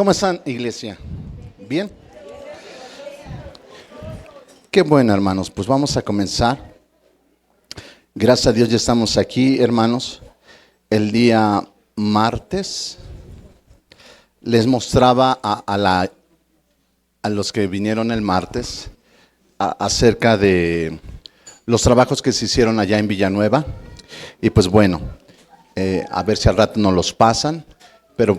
¿Cómo están, iglesia? ¿Bien? Qué bueno, hermanos. Pues vamos a comenzar. Gracias a Dios ya estamos aquí, hermanos. El día martes les mostraba a los que vinieron el martes acerca de los trabajos que se hicieron allá en Villanueva. Y pues bueno, a ver si al rato nos los pasan. Pero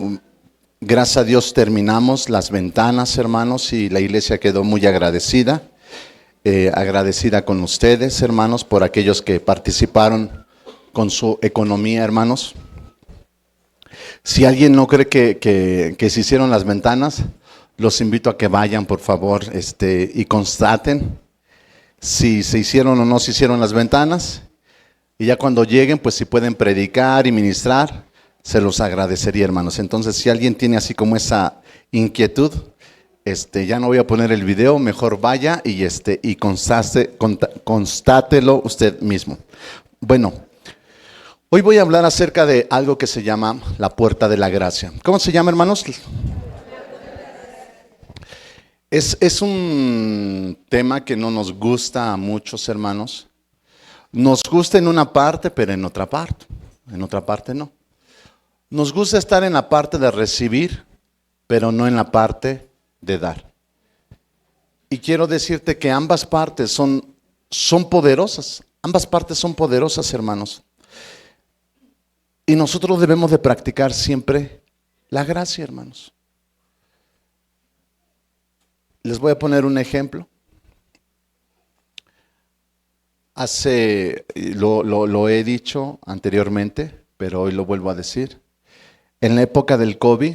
gracias a Dios terminamos las ventanas, hermanos, y la iglesia quedó muy agradecida. Agradecida con ustedes, hermanos, por aquellos que participaron con su economía, hermanos. Si alguien no cree que se hicieron las ventanas, los invito a que vayan, por favor, y constaten si se hicieron o no se hicieron las ventanas. Y ya cuando lleguen, pues si pueden predicar y ministrar, se los agradecería, hermanos. Entonces, si alguien tiene así como esa inquietud, ya no voy a poner el video, mejor vaya y constátelo usted mismo. Bueno, hoy voy a hablar acerca de algo que se llama la puerta de la gracia. ¿Cómo se llama, hermanos? Es un tema que no nos gusta a muchos, hermanos. Nos gusta en una parte, pero en otra parte no. Nos gusta estar en la parte de recibir, pero no en la parte de dar. Y quiero decirte que ambas partes son poderosas. Ambas partes son poderosas, hermanos. Y nosotros debemos de practicar siempre la gracia, hermanos. Les voy a poner un ejemplo. Lo he dicho anteriormente, pero hoy lo vuelvo a decir. En la época del COVID,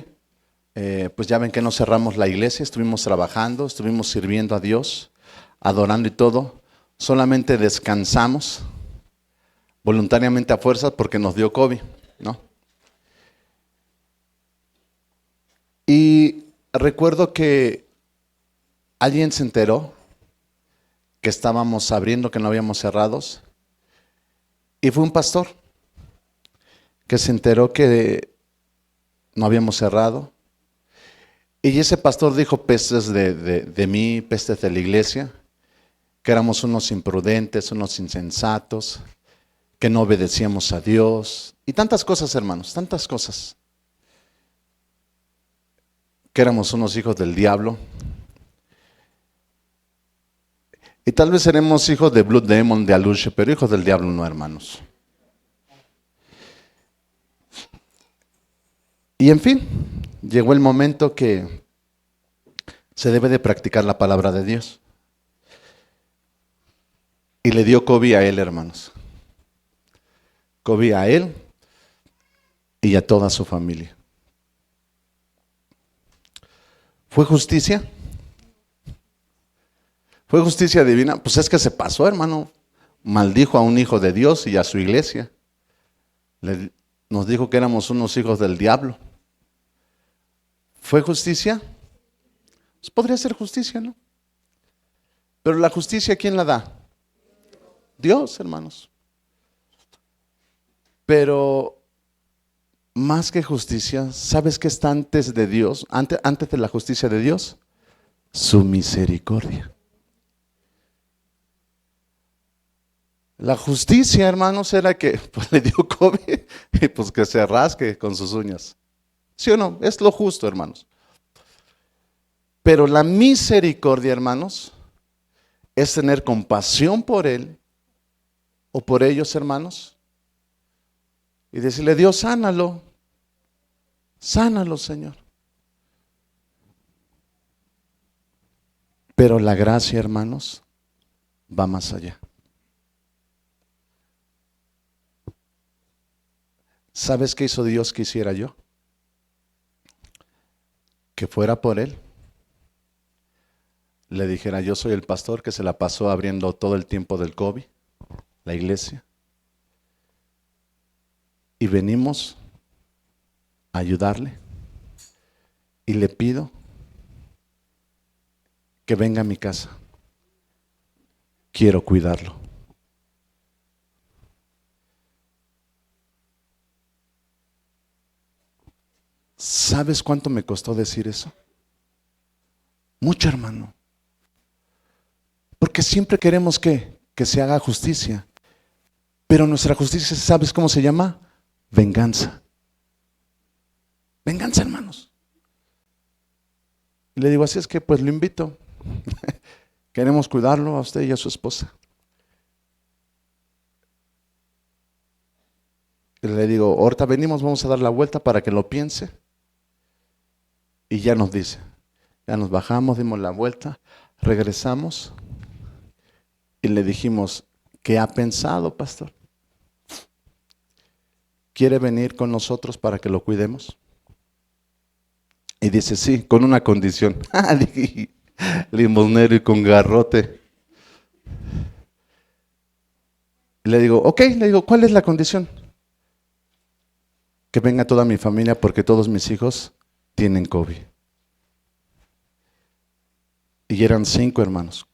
pues ya ven que no cerramos la iglesia, estuvimos trabajando, estuvimos sirviendo a Dios, adorando y todo. Solamente descansamos voluntariamente a fuerzas porque nos dio COVID, ¿no? Y recuerdo que alguien se enteró que estábamos abriendo, que no habíamos cerrados, y fue un pastor que se enteró que no habíamos cerrado. Y ese pastor dijo pestes de mí, pestes de la iglesia, que éramos unos imprudentes, unos insensatos, que no obedecíamos a Dios, y tantas cosas, hermanos, tantas cosas, que éramos unos hijos del diablo. Y tal vez seremos hijos de Blue Demon, de Aluche, pero hijos del diablo no, hermanos. Y en fin, llegó el momento que se debe de practicar la palabra de Dios. Y le dio COVID a él, hermanos. COVID a él y a toda su familia. ¿Fue justicia? ¿Fue justicia divina? Pues es que se pasó, hermano. Maldijo a un hijo de Dios y a su iglesia. Nos dijo que éramos unos hijos del diablo. ¿Fue justicia? Pues podría ser justicia, ¿no? Pero la justicia, ¿quién la da? Dios, hermanos. Pero más que justicia, ¿sabes qué está antes de Dios? Antes de la justicia de Dios, su misericordia. La justicia, hermanos, era que pues, le dio COVID y pues que se rasque con sus uñas. ¿Sí o no? Es lo justo, hermanos. Pero la misericordia, hermanos, es tener compasión por él o por ellos, hermanos, y decirle, Dios, sánalo, Señor. Pero la gracia, hermanos, va más allá. ¿Sabes qué hizo Dios que hiciera yo? Que fuera por él. Le dijera, yo soy el pastor que se la pasó abriendo todo el tiempo del COVID, la iglesia. Y venimos a ayudarle. Y le pido que venga a mi casa. Quiero cuidarlo. ¿Sabes cuánto me costó decir eso? Mucho, hermano. Porque siempre queremos que se haga justicia. Pero nuestra justicia, ¿sabes cómo se llama? Venganza. Venganza, hermanos. Y le digo, así es que pues lo invito. Queremos cuidarlo a usted y a su esposa. Y le digo, ahorita venimos, vamos a dar la vuelta para que lo piense. Y ya nos dice, ya nos bajamos, dimos la vuelta, regresamos y le dijimos, ¿qué ha pensado, pastor? ¿Quiere venir con nosotros para que lo cuidemos? Y dice, sí, con una condición. Limosnero y con garrote. Y le digo, ok, le digo, ¿cuál es la condición? Que venga toda mi familia porque todos mis hijos tienen COVID. Y eran 5 hermanos.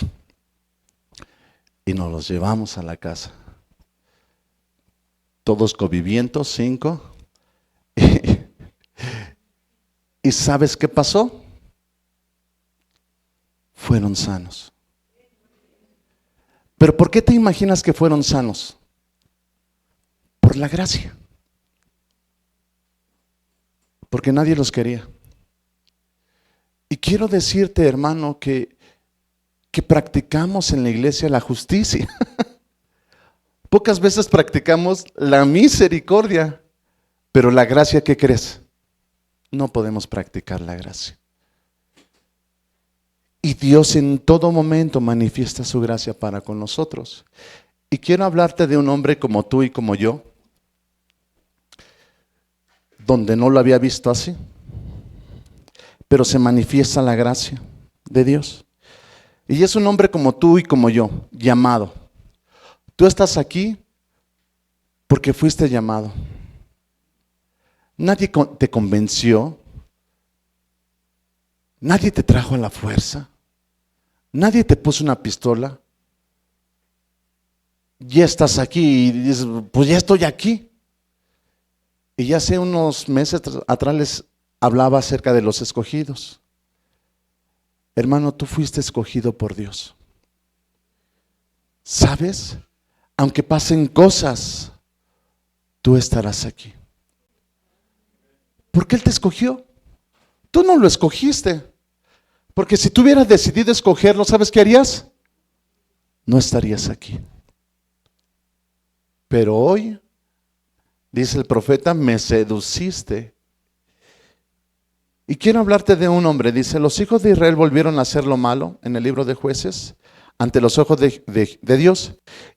Y nos los llevamos a la casa. Todos conviviendo, 5. ¿Y sabes qué pasó? Fueron sanos. ¿Pero por qué te imaginas que fueron sanos? Por la gracia. Porque nadie los quería. Y quiero decirte, hermano, que practicamos en la iglesia la justicia. Pocas veces practicamos la misericordia, pero la gracia, ¿qué crees? No podemos practicar la gracia. Y Dios en todo momento manifiesta su gracia para con nosotros. Y quiero hablarte de un hombre como tú y como yo, donde no lo había visto así, pero se manifiesta la gracia de Dios. Y es un hombre como tú y como yo, llamado. Tú estás aquí porque fuiste llamado. Nadie te convenció, nadie te trajo a la fuerza, nadie te puso una pistola. Ya estás aquí y dices, pues ya estoy aquí. Y ya hace unos meses atrás les hablaba acerca de los escogidos. Hermano, tú fuiste escogido por Dios. ¿Sabes? Aunque pasen cosas, tú estarás aquí. Porque Él te escogió. Tú no lo escogiste. Porque si tú hubieras decidido escogerlo, ¿sabes qué harías? No estarías aquí. Pero hoy, dice el profeta, me seduciste. Y quiero hablarte de un hombre. Dice, los hijos de Israel volvieron a hacer lo malo en el libro de Jueces, ante los ojos de Dios.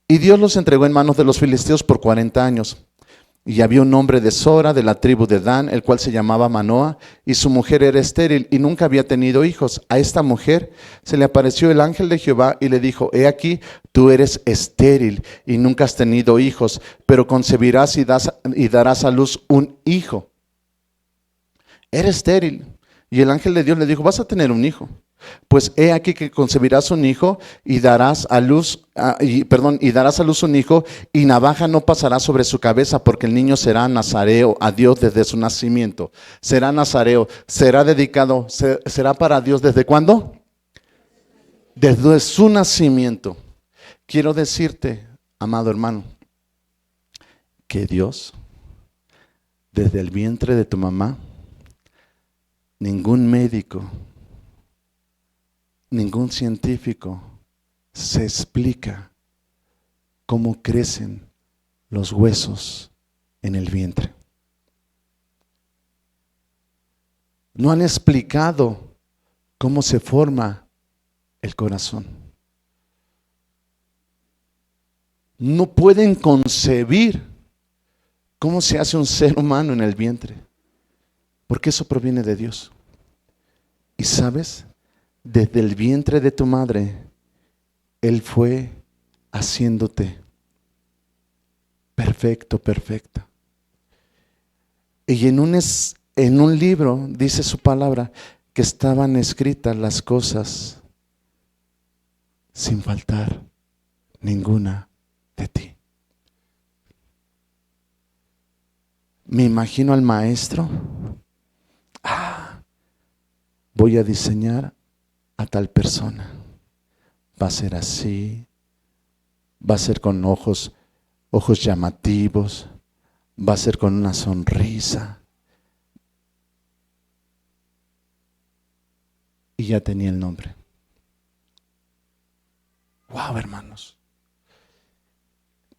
Y Dios los entregó en manos de los filisteos por 40 años. Y había un hombre de Sora, de la tribu de Dan, el cual se llamaba Manoa, y su mujer era estéril y nunca había tenido hijos. A esta mujer se le apareció el ángel de Jehová y le dijo, he aquí, tú eres estéril y nunca has tenido hijos, pero concebirás y darás a luz un hijo. Eres estéril. Y el ángel de Dios le dijo, vas a tener un hijo. Pues he aquí que concebirás un hijo y darás a luz, y darás a luz un hijo, y navaja no pasará sobre su cabeza, porque el niño será nazareo a Dios desde su nacimiento. Será nazareo, será dedicado, será para Dios ¿desde cuándo? Desde su nacimiento. Quiero decirte, amado hermano, que Dios, desde el vientre de tu mamá, ningún médico, ningún científico se explica cómo crecen los huesos en el vientre. No han explicado cómo se forma el corazón. No pueden concebir cómo se hace un ser humano en el vientre, porque eso proviene de Dios. ¿Y sabes? Desde el vientre de tu madre, Él fue haciéndote perfecto, perfecta. Y en un libro dice su palabra que estaban escritas las cosas sin faltar ninguna de ti. Me imagino al maestro. voy a diseñar a tal persona. Va a ser así, va a ser con ojos llamativos, va a ser con una sonrisa. Y ya tenía el nombre. Wow, hermanos.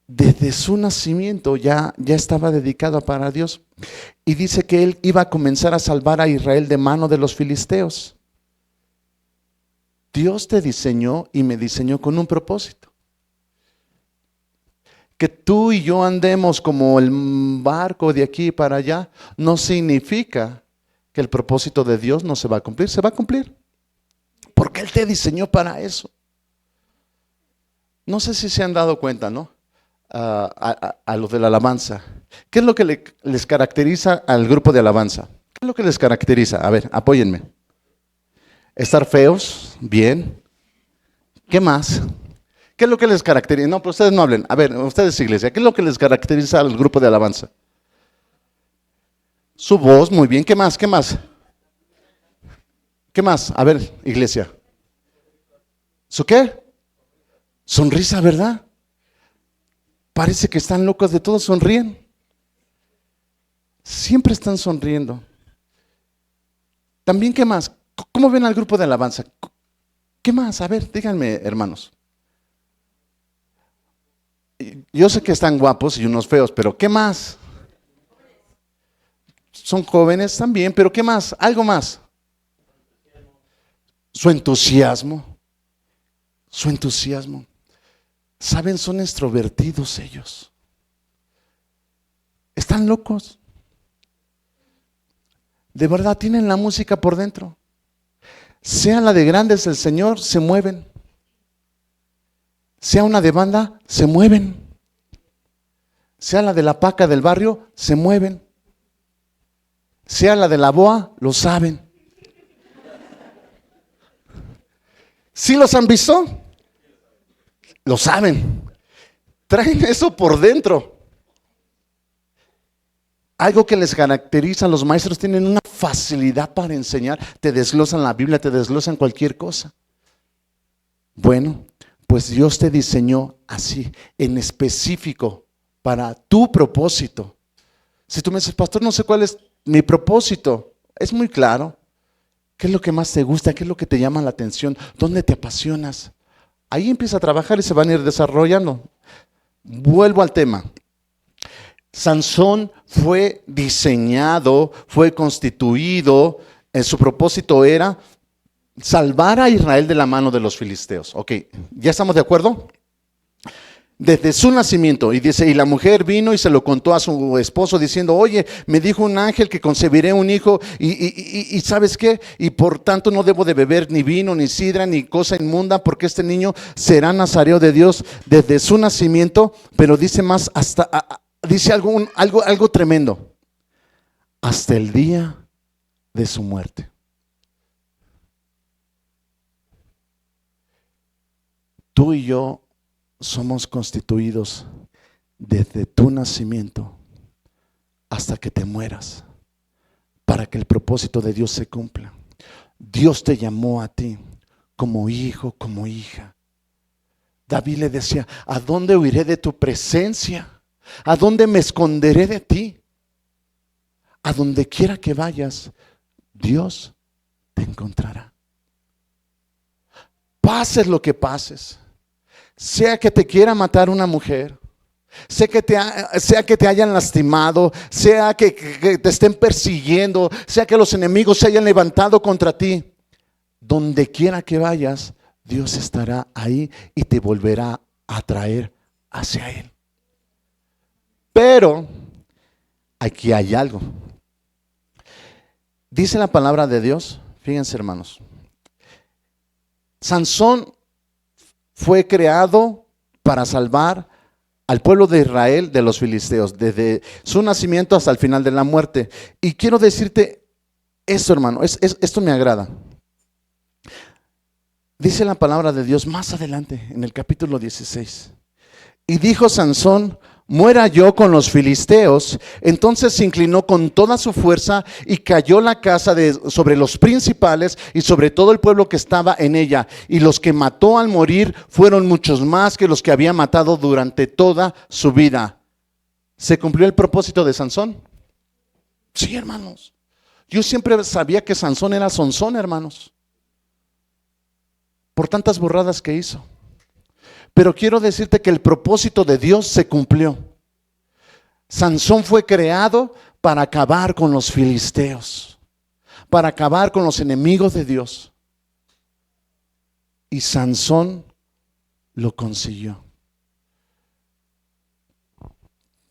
Desde su nacimiento ya estaba dedicado para Dios. Y dice que él iba a comenzar a salvar a Israel de mano de los filisteos. Dios te diseñó y me diseñó con un propósito. Que tú y yo andemos como el barco de aquí para allá no significa que el propósito de Dios no se va a cumplir. Se va a cumplir. Porque Él te diseñó para eso. No sé si se han dado cuenta, ¿no? A los de la alabanza. ¿Qué es lo que les caracteriza al grupo de alabanza? ¿Qué es lo que les caracteriza? A ver, apóyenme. Estar feos, bien. ¿Qué más? ¿Qué es lo que les caracteriza? No, pero ustedes no hablen. A ver, ustedes iglesia, ¿qué es lo que les caracteriza al grupo de alabanza? Su voz, muy bien. ¿Qué más? ¿Qué más? ¿Qué más? A ver, iglesia. ¿Su qué? Sonrisa, ¿verdad? Parece que están locos de todo, sonríen. Siempre están sonriendo. También, ¿qué más? ¿Cómo ven al grupo de alabanza? ¿Qué más? A ver, díganme, hermanos. Yo sé que están guapos y unos feos, pero ¿qué más? Son jóvenes también, pero ¿qué más? Algo más. Su entusiasmo. Su entusiasmo. ¿Saben? Son extrovertidos ellos. Están locos. De verdad tienen la música por dentro. Sea la de Grandes del Señor, se mueven. Sea una de banda, se mueven. Sea la de la paca del barrio, se mueven. Sea la de la boa, lo saben. ¿Sí los han visto? Lo saben. Traen eso por dentro. Algo que les caracteriza, los maestros tienen una facilidad para enseñar. Te desglosan la Biblia, te desglosan cualquier cosa. Bueno, pues Dios te diseñó así, en específico, para tu propósito. Si tú me dices, pastor, no sé cuál es mi propósito, es muy claro. ¿Qué es lo que más te gusta? ¿Qué es lo que te llama la atención? ¿Dónde te apasionas? Ahí empieza a trabajar y se van a ir desarrollando. Vuelvo al tema. Sansón fue diseñado, fue constituido, su propósito era salvar a Israel de la mano de los filisteos. Ok, ¿ya estamos de acuerdo? Desde su nacimiento, y dice, y la mujer vino y se lo contó a su esposo diciendo, oye, me dijo un ángel que concebiré un hijo y ¿sabes qué? Y por tanto no debo de beber ni vino, ni sidra, ni cosa inmunda, porque este niño será nazareo de Dios desde su nacimiento. Pero dice más, dice algo tremendo, hasta el día de su muerte. Tú y yo somos constituidos desde tu nacimiento hasta que te mueras, para que el propósito de Dios se cumpla. Dios te llamó a ti como hijo, como hija. David le decía, ¿a dónde huiré de tu presencia? ¿A dónde me esconderé de ti? A donde quiera que vayas, Dios te encontrará. Pases lo que pases. Sea que te quiera matar una mujer, sea que te hayan lastimado, sea que te estén persiguiendo, sea que los enemigos se hayan levantado contra ti, donde quiera que vayas, Dios estará ahí y te volverá a traer hacia Él. Pero aquí hay algo. Dice la palabra de Dios, fíjense hermanos, Sansón fue creado para salvar al pueblo de Israel de los filisteos, desde su nacimiento hasta el final de la muerte. Y quiero decirte esto, hermano, esto me agrada. Dice la palabra de Dios más adelante, en el capítulo 16. Y dijo Sansón, muera yo con los filisteos. Entonces se inclinó con toda su fuerza y cayó la casa sobre los principales y sobre todo el pueblo que estaba en ella. Y los que mató al morir fueron muchos más que los que había matado durante toda su vida. ¿Se cumplió el propósito de Sansón? Sí, hermanos. Yo siempre sabía que Sansón era Sansón, hermanos, por tantas burradas que hizo. Pero quiero decirte que el propósito de Dios se cumplió. Sansón fue creado para acabar con los filisteos, para acabar con los enemigos de Dios. Y Sansón lo consiguió.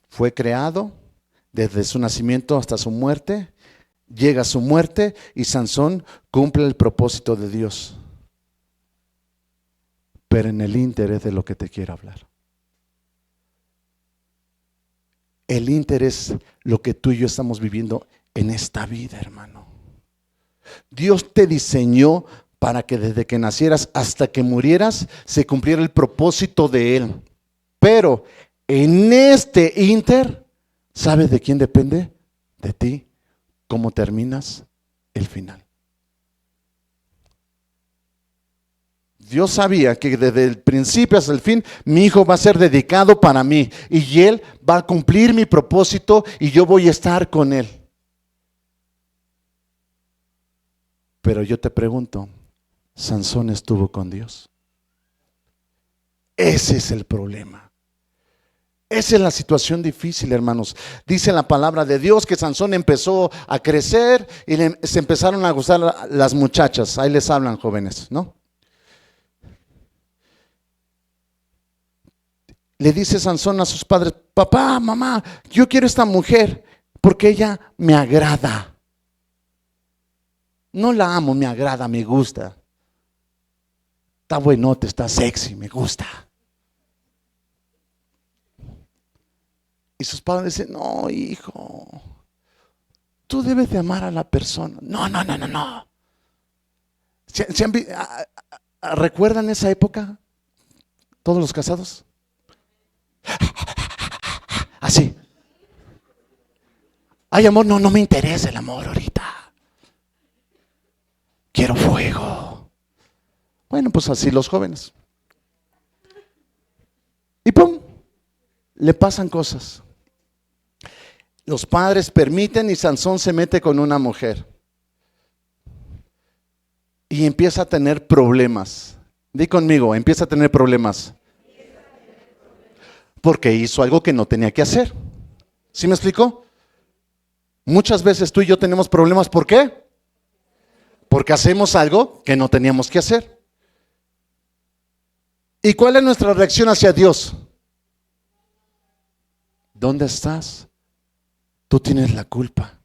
Fue creado desde su nacimiento hasta su muerte. Llega su muerte y Sansón cumple el propósito de Dios. Pero en el ínteres de lo que te quiero hablar. El ínteres es lo que tú y yo estamos viviendo en esta vida, hermano. Dios te diseñó para que desde que nacieras hasta que murieras se cumpliera el propósito de Él. Pero en este ínter, ¿sabes de quién depende? De ti. ¿Cómo terminas el final? Dios sabía que desde el principio hasta el fin mi hijo va a ser dedicado para mí y él va a cumplir mi propósito y yo voy a estar con él. Pero yo te pregunto, ¿Sansón estuvo con Dios? Ese es el problema. Esa es la situación difícil, hermanos. Dice la palabra de Dios que Sansón empezó a crecer y se empezaron a gustar las muchachas. Ahí les hablan, jóvenes, ¿no? Le dice Sansón a sus padres: papá, mamá, yo quiero esta mujer porque ella me agrada. No la amo, me agrada, me gusta. Está buenote, está sexy, me gusta. Y sus padres dicen: no, hijo, tú debes de amar a la persona. No. ¿Recuerdan esa época? Todos los casados. Así. Ay, amor, no me interesa el amor ahorita. Quiero fuego. Bueno, pues así los jóvenes. Y ¡pum! Le pasan cosas. Los padres permiten y Sansón se mete con una mujer. Y empieza a tener problemas. Di conmigo, empieza a tener problemas. Porque hizo algo que no tenía que hacer. ¿Sí me explicó? Muchas veces tú y yo tenemos problemas. ¿Por qué? Porque hacemos algo que no teníamos que hacer. ¿Y cuál es nuestra reacción hacia Dios? ¿Dónde estás? Tú tienes la culpa.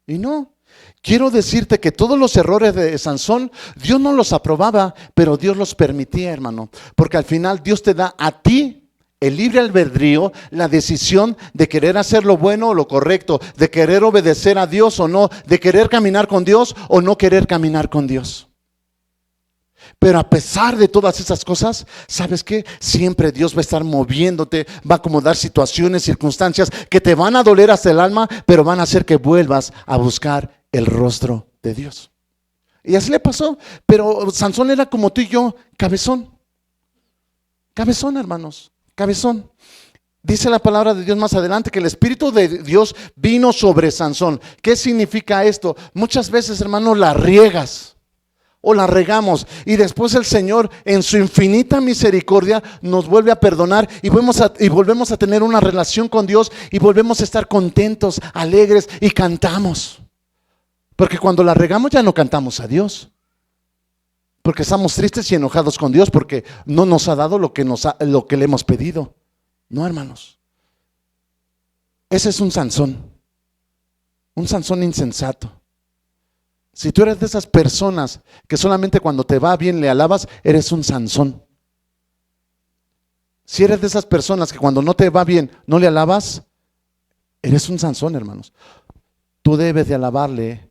Y no. Quiero decirte que todos los errores de Sansón, Dios no los aprobaba, pero Dios los permitía, hermano. Porque al final Dios te da a ti el libre albedrío, la decisión de querer hacer lo bueno o lo correcto, de querer obedecer a Dios o no, de querer caminar con Dios o no querer caminar con Dios. Pero a pesar de todas esas cosas, ¿sabes qué? Siempre Dios va a estar moviéndote, va a acomodar situaciones, circunstancias que te van a doler hasta el alma, pero van a hacer que vuelvas a buscar el rostro de Dios. Y así le pasó. Pero Sansón era como tú y yo, cabezón. Cabezón, hermanos. Cabezón. Dice la palabra de Dios más adelante que el Espíritu de Dios vino sobre Sansón. ¿Qué significa esto? Muchas veces, hermanos, la riegas o la regamos y después el Señor en su infinita misericordia nos vuelve a perdonar y volvemos a tener una relación con Dios y volvemos a estar contentos, alegres y cantamos. Porque cuando la regamos ya no cantamos a Dios. Porque estamos tristes y enojados con Dios porque no nos ha dado lo que le hemos pedido. No, hermanos. Ese es un Sansón insensato. Si tú eres de esas personas que solamente cuando te va bien le alabas, eres un Sansón. Si eres de esas personas que cuando no te va bien no le alabas, eres un Sansón, hermanos. Tú debes de alabarle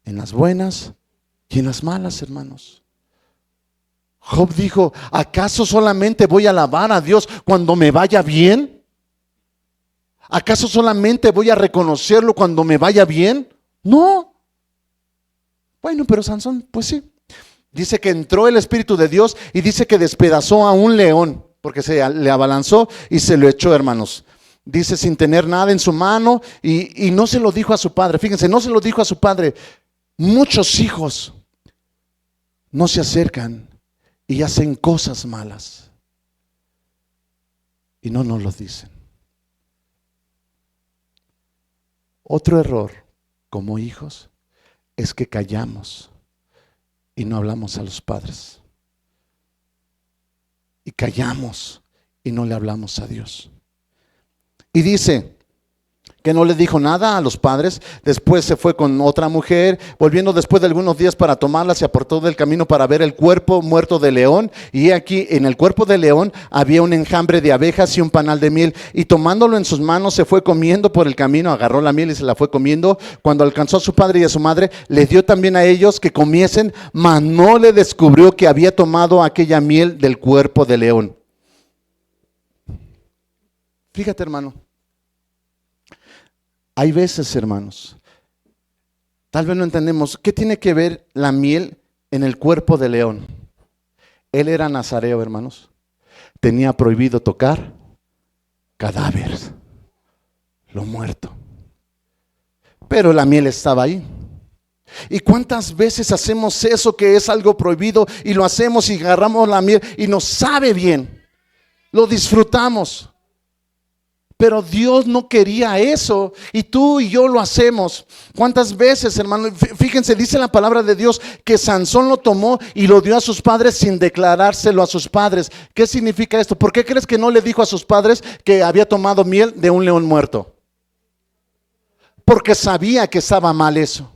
en las buenas y en las malas, hermanos. Job dijo: ¿acaso solamente voy a alabar a Dios cuando me vaya bien? ¿Acaso solamente voy a reconocerlo cuando me vaya bien? No. Bueno, pero Sansón, pues sí. Dice que entró el Espíritu de Dios y dice que despedazó a un león, porque se le abalanzó y se lo echó, hermanos. Dice sin tener nada en su mano y no se lo dijo a su padre. Fíjense, no se lo dijo a su padre. Muchos hijos no se acercan y hacen cosas malas y no nos lo dicen. Otro error como hijos es que callamos y no hablamos a los padres. Y callamos y no le hablamos a Dios. Y dice que no le dijo nada a los padres. Después se fue con otra mujer, volviendo después de algunos días para tomarla, se apartó del camino para ver el cuerpo muerto de león. Y aquí en el cuerpo de león había un enjambre de abejas y un panal de miel. Y tomándolo en sus manos se fue comiendo por el camino, agarró la miel y se la fue comiendo. Cuando alcanzó a su padre y a su madre, les dio también a ellos que comiesen, mas no le descubrió que había tomado aquella miel del cuerpo de león. Fíjate, hermano. Hay veces, hermanos, tal vez no entendemos, ¿qué tiene que ver la miel en el cuerpo de león? Él era nazareo, hermanos. Tenía prohibido tocar cadáveres, lo muerto. Pero la miel estaba ahí. ¿Y cuántas veces hacemos eso que es algo prohibido y lo hacemos y agarramos la miel y nos sabe bien? Lo disfrutamos. Pero Dios no quería eso y tú y yo lo hacemos. ¿Cuántas veces, hermano? Fíjense, dice la palabra de Dios que Sansón lo tomó y lo dio a sus padres sin declarárselo a sus padres. ¿Qué significa esto? ¿Por qué crees que no le dijo a sus padres que había tomado miel de un león muerto? Porque sabía que estaba mal eso.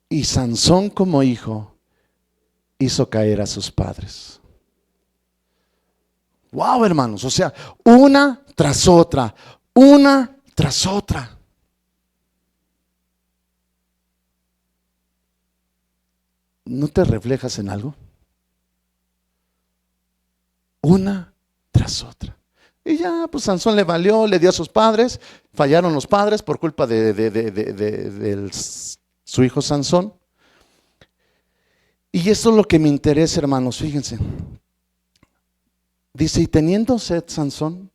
Y Sansón como hijo hizo caer a sus padres. Wow, hermanos, o sea, una tras otra, una tras otra. ¿No te reflejas en algo? Una tras otra. Y ya, pues Sansón le valió, le dio a sus padres, fallaron los padres por culpa de su hijo Sansón. Y eso es lo que me interesa, hermanos, fíjense. Dice, y teniendo sed Sansón,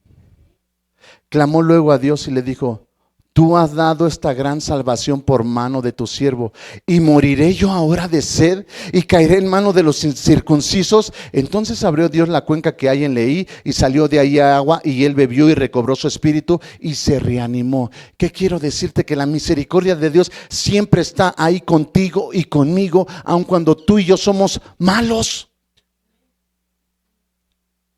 clamó luego a Dios y le dijo, tú has dado esta gran salvación por mano de tu siervo, y moriré yo ahora de sed y caeré en mano de los incircuncisos. Entonces abrió Dios la cuenca que hay en Leí y salió de ahí agua, y él bebió y recobró su espíritu y se reanimó. ¿Qué quiero decirte? Que la misericordia de Dios siempre está ahí contigo y conmigo, aun cuando tú y yo somos malos.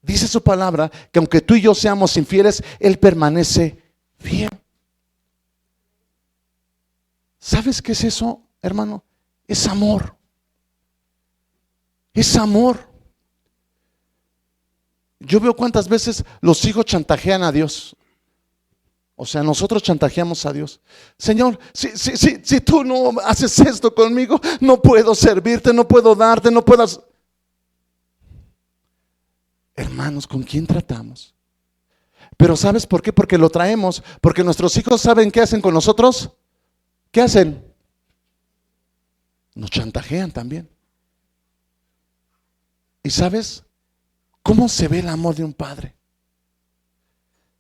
Dice su palabra que aunque tú y yo seamos infieles, Él permanece fiel. ¿Sabes qué es eso, hermano? Es amor. Es amor. Yo veo cuántas veces los hijos chantajean a Dios. O sea, nosotros chantajeamos a Dios. Señor, si tú no haces esto conmigo, no puedo servirte, no puedo darte, no puedo... Hermanos, ¿con quién tratamos? Pero ¿sabes por qué? Porque lo traemos. Porque nuestros hijos saben qué hacen con nosotros. ¿Qué hacen? Nos chantajean también. ¿Y sabes cómo se ve el amor de un padre?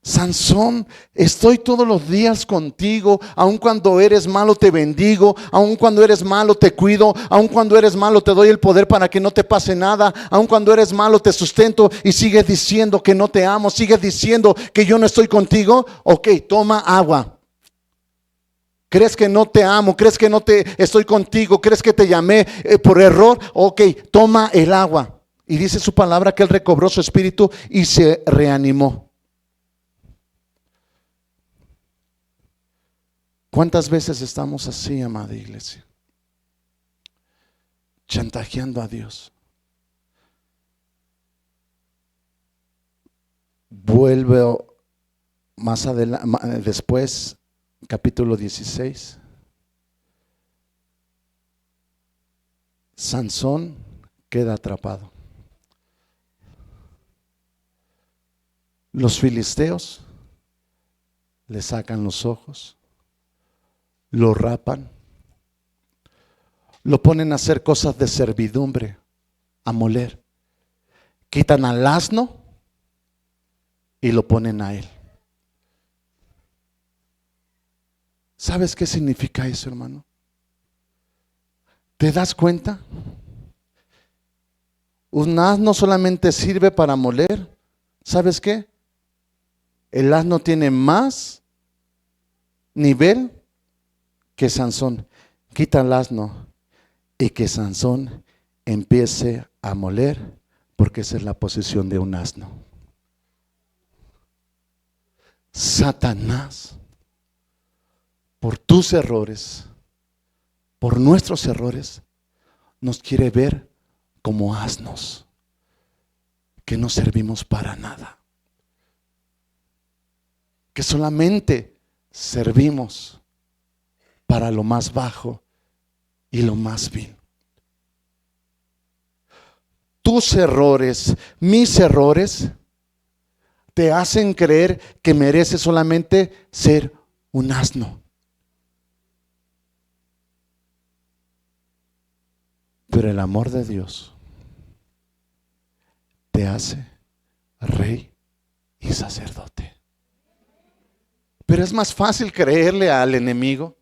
Sansón, estoy todos los días contigo, aun cuando eres malo te bendigo, aun cuando eres malo te cuido, aun cuando eres malo te doy el poder para que no te pase nada, aun cuando eres malo te sustento, y sigues diciendo que no te amo, sigues diciendo que yo no estoy contigo. Ok, toma agua. ¿Crees que no te amo? ¿Crees que no te estoy contigo? ¿Crees que te llamé por error? Ok, toma el agua. Y dice su palabra que él recobró su espíritu y se reanimó. ¿Cuántas veces estamos así, amada iglesia? Chantajeando a Dios. Vuelve más adelante, después, capítulo 16. Sansón queda atrapado. Los filisteos le sacan los ojos, lo rapan, lo ponen a hacer cosas de servidumbre, a moler. Quitan al asno y lo ponen a él. ¿Sabes qué significa eso, hermano? ¿Te das cuenta? Un asno solamente sirve para moler. ¿Sabes qué? El asno tiene más nivel que Sansón. Quita al asno y que Sansón empiece a moler, porque esa es la posición de un asno. Satanás, por tus errores, por nuestros errores, nos quiere ver como asnos, que no servimos para nada, que solamente servimos para lo más bajo y lo más vil. Tus errores, mis errores, te hacen creer que mereces solamente ser un asno. Pero el amor de Dios te hace rey y sacerdote. Pero es más fácil creerle al enemigo.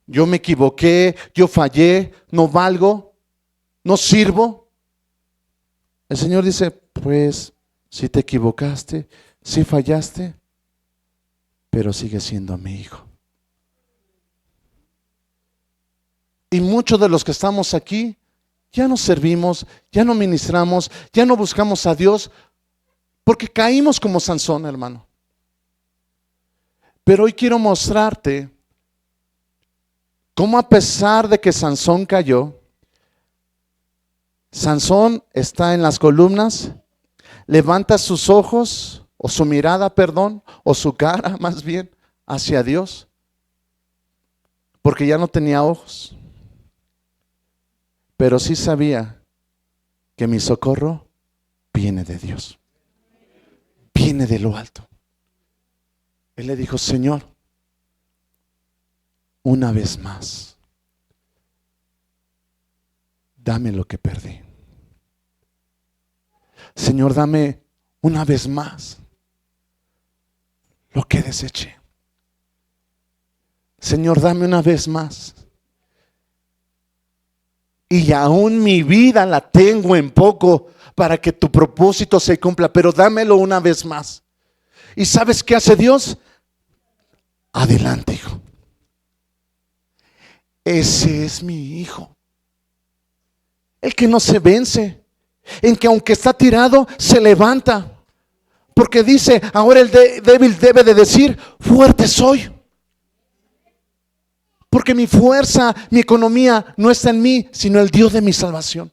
Yo me equivoqué, yo fallé, no valgo, no sirvo. El Señor dice, pues si te equivocaste, si fallaste, pero sigue siendo mi hijo. Y muchos de los que estamos aquí ya no servimos, ya no ministramos, ya no buscamos a Dios, porque caímos como Sansón, hermano. Pero hoy quiero mostrarte cómo, a pesar de que Sansón cayó, Sansón está en las columnas, levanta sus ojos, o su mirada, perdón, o su cara más bien, hacia Dios, porque ya no tenía ojos. Pero sí sabía que mi socorro viene de Dios, viene de lo alto. Él le dijo, Señor, una vez más, dame lo que perdí. Señor, dame una vez más lo que deseché. Señor, dame una vez más. Y aún mi vida la tengo en poco para que tu propósito se cumpla, pero dámelo una vez más. ¿Y sabes qué hace Dios? Adelante, hijo. Ese es mi hijo, el que no se vence, el que aunque está tirado se levanta, porque dice, ahora el débil debe de decir, fuerte soy. Porque mi fuerza, mi economía no está en mí, sino el Dios de mi salvación.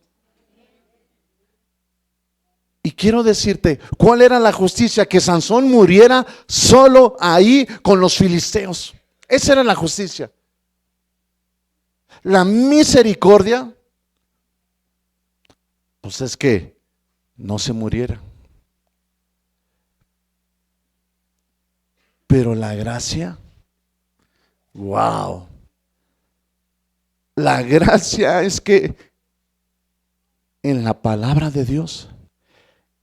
Y quiero decirte, ¿cuál era la justicia? Que Sansón muriera solo ahí con los filisteos. Esa era la justicia. La misericordia, pues es que no se muriera. Pero la gracia, wow. La gracia es que en la palabra de Dios,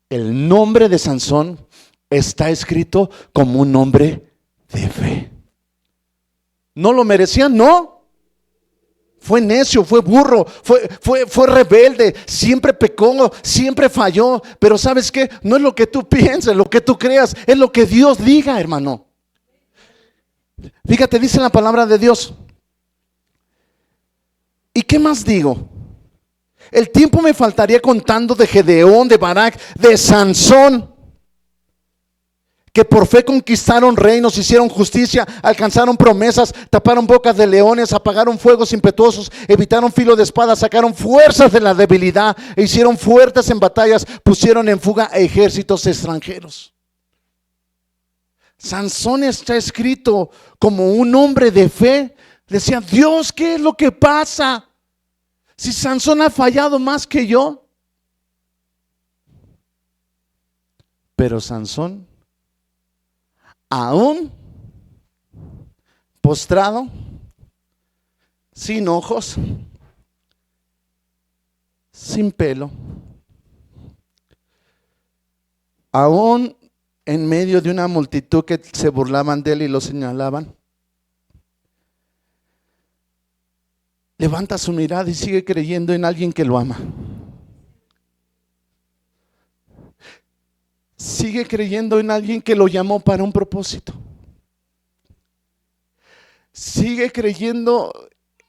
el nombre de Sansón está escrito como un nombre de fe. ¿No lo merecía? No. Fue necio, fue burro, fue rebelde, siempre pecó, siempre falló. Pero ¿sabes qué? No es lo que tú pienses, lo que tú creas, es lo que Dios diga, hermano. Fíjate, dice la palabra de Dios. ¿Y qué más digo? El tiempo me faltaría contando de Gedeón, de Barak, de Sansón, que por fe conquistaron reinos, hicieron justicia, alcanzaron promesas, taparon bocas de leones, apagaron fuegos impetuosos, evitaron filo de espada, sacaron fuerzas de la debilidad e hicieron fuertes en batallas, pusieron en fuga a ejércitos extranjeros. Sansón está escrito como un hombre de fe. Decía, Dios, ¿qué es lo que pasa? Si Sansón ha fallado más que yo. Pero Sansón, aún postrado, sin ojos, sin pelo, aún en medio de una multitud que se burlaban de él y lo señalaban, levanta su mirada y sigue creyendo en alguien que lo ama. Sigue creyendo en alguien que lo llamó para un propósito. Sigue creyendo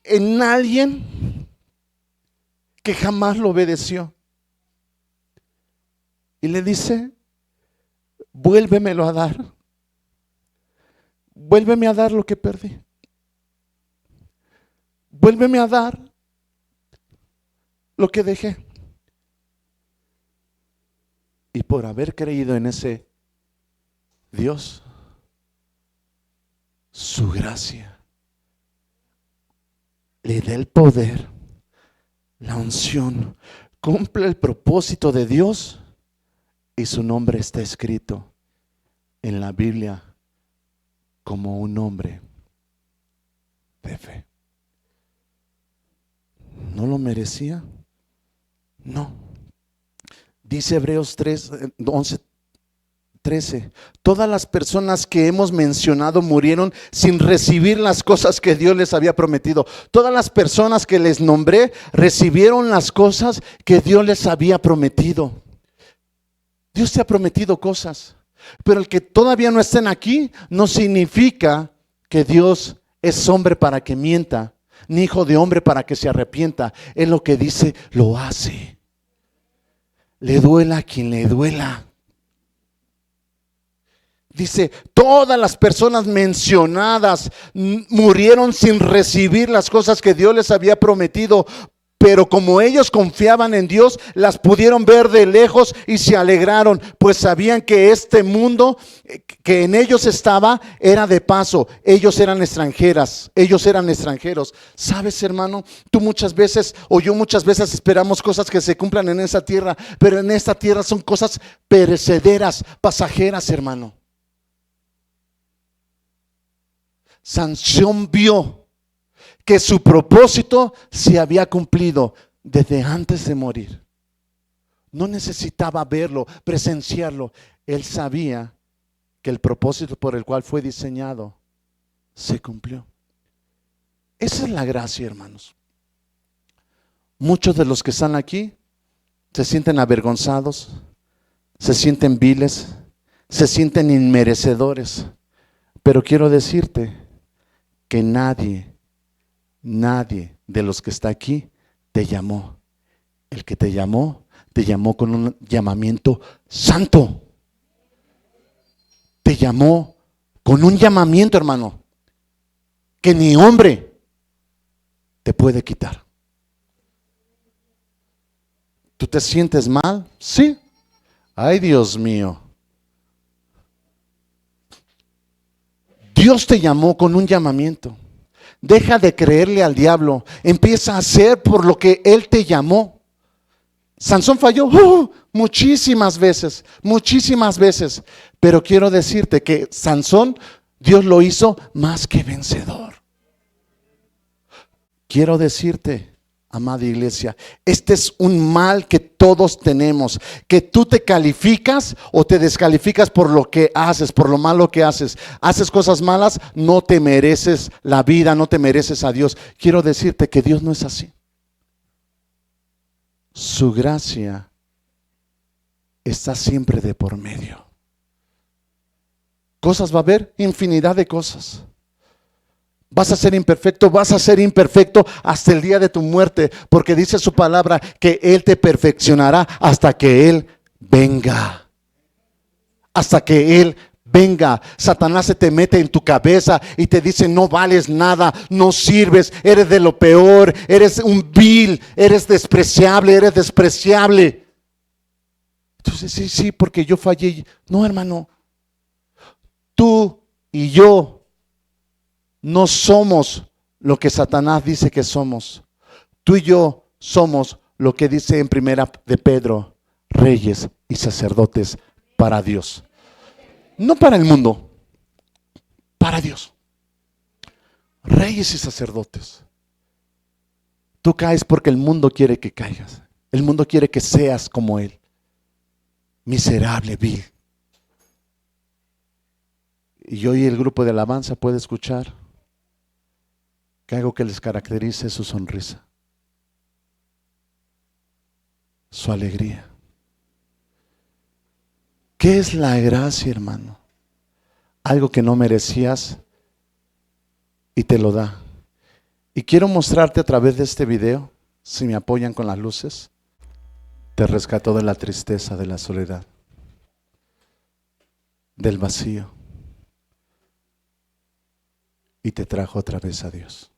en alguien que jamás lo obedeció. Y le dice: vuélvemelo a dar. Vuélveme a dar lo que perdí. Vuélveme a dar lo que dejé. Y por haber creído en ese Dios, su gracia le da el poder, la unción, cumple el propósito de Dios y su nombre está escrito en la Biblia como un hombre de fe. ¿No lo merecía? No. Dice Hebreos 3, 11, 13. Todas las personas que hemos mencionado murieron sin recibir las cosas que Dios les había prometido. Todas las personas que les nombré recibieron las cosas que Dios les había prometido. Dios te ha prometido cosas, pero el que todavía no estén aquí no significa que Dios es hombre para que mienta, ni hijo de hombre para que se arrepienta. Él lo que dice, lo hace. Le duela a quien le duela. Dice, todas las personas mencionadas murieron sin recibir las cosas que Dios les había prometido, pero como ellos confiaban en Dios, las pudieron ver de lejos y se alegraron, pues sabían que este mundo que en ellos estaba era de paso. Ellos eran extranjeros. ¿Sabes, hermano? Tú muchas veces, o yo muchas veces esperamos cosas que se cumplan en esa tierra, pero en esta tierra son cosas perecederas, pasajeras, hermano. Sansón vio que su propósito se había cumplido desde antes de morir. No necesitaba verlo, presenciarlo. Él sabía que el propósito por el cual fue diseñado se cumplió. Esa es la gracia, hermanos. Muchos de los que están aquí se sienten avergonzados, se sienten viles, se sienten inmerecedores. Pero quiero decirte que nadie de los que está aquí te llamó. El que te llamó con un llamamiento santo. Te llamó con un llamamiento, hermano, que ni hombre te puede quitar. ¿Tú te sientes mal? Sí. Ay, Dios mío. Dios te llamó con un llamamiento. Deja de creerle al diablo. Empieza a hacer por lo que Él te llamó. Sansón falló muchísimas veces. Pero quiero decirte que Sansón, Dios lo hizo más que vencedor. Quiero decirte, amada iglesia, este es un mal que todos tenemos, que tú te calificas o te descalificas por lo que haces, por lo malo que haces. Haces cosas malas, no te mereces la vida, no te mereces a Dios. Quiero decirte que Dios no es así. Su gracia está siempre de por medio. Cosas va a haber, infinidad de cosas. Vas a ser imperfecto hasta el día de tu muerte, porque dice su palabra que Él te perfeccionará hasta que Él venga. Hasta que Él venga. Satanás se te mete en tu cabeza y te dice: no vales nada, no sirves, eres de lo peor, eres un vil, eres despreciable. Entonces sí, porque yo fallé. No, hermano, tú y yo no somos lo que Satanás dice que somos. Tú y yo somos lo que dice en primera de Pedro: reyes y sacerdotes para Dios. No para el mundo, para Dios. Reyes y sacerdotes. Tú caes porque el mundo quiere que caigas. El mundo quiere que seas como Él. Miserable, vil. Y hoy el grupo de alabanza puede escuchar que algo que les caracteriza es su sonrisa, su alegría. ¿Qué es la gracia, hermano? Algo que no merecías y te lo da. Y quiero mostrarte a través de este video, si me apoyan con las luces, te rescató de la tristeza, de la soledad, del vacío, y te trajo otra vez a Dios.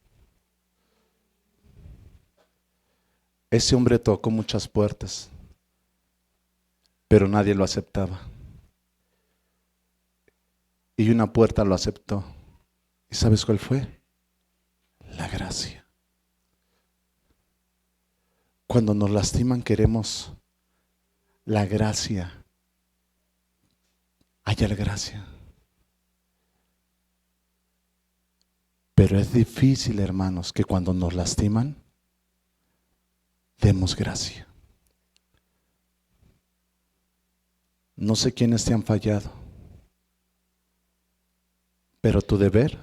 Ese hombre tocó muchas puertas, pero nadie lo aceptaba. Y una puerta lo aceptó. ¿Y sabes cuál fue? La gracia. Cuando nos lastiman queremos la gracia, hallar gracia. Pero es difícil, hermanos, que cuando nos lastiman, demos gracia. No sé quiénes te han fallado, pero tu deber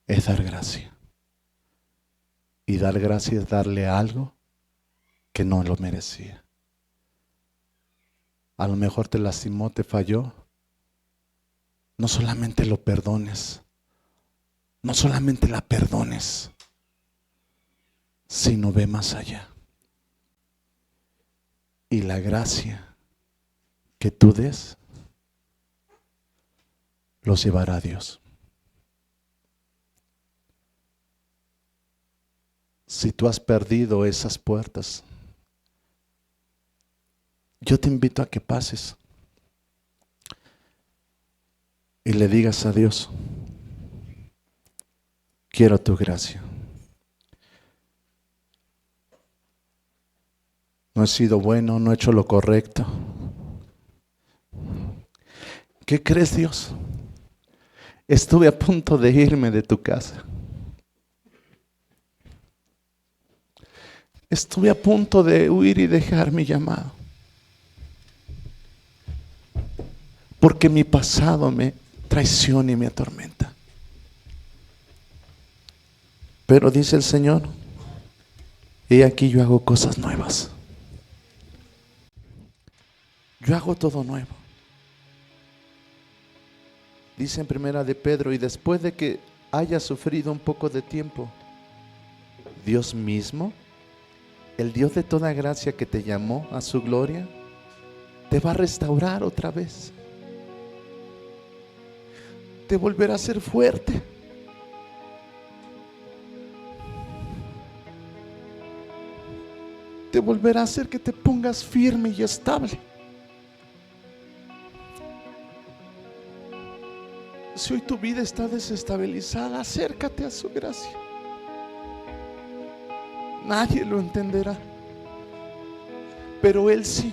es dar gracia. Y dar gracia es darle algo que no lo merecía. A lo mejor te lastimó, te falló. No solamente lo perdones, no solamente la perdones, sino ve más allá. Y la gracia que tú des los llevará a Dios. Si tú has perdido esas puertas, yo te invito a que pases y le digas a Dios: quiero tu gracia. No he sido bueno, no he hecho lo correcto. ¿Qué crees, Dios? Estuve a punto de irme de tu casa. Estuve a punto de huir y dejar mi llamado. Porque mi pasado me traiciona y me atormenta. Pero dice el Señor: he aquí yo hago cosas nuevas. Yo hago todo nuevo. Dice en primera de Pedro: y después de que hayas sufrido un poco de tiempo, Dios mismo, el Dios de toda gracia que te llamó a su gloria, te va a restaurar otra vez. Te volverá a ser fuerte. Te volverá a hacer que te pongas firme y estable. Si hoy tu vida está desestabilizada, acércate a su gracia. Nadie lo entenderá, pero Él sí.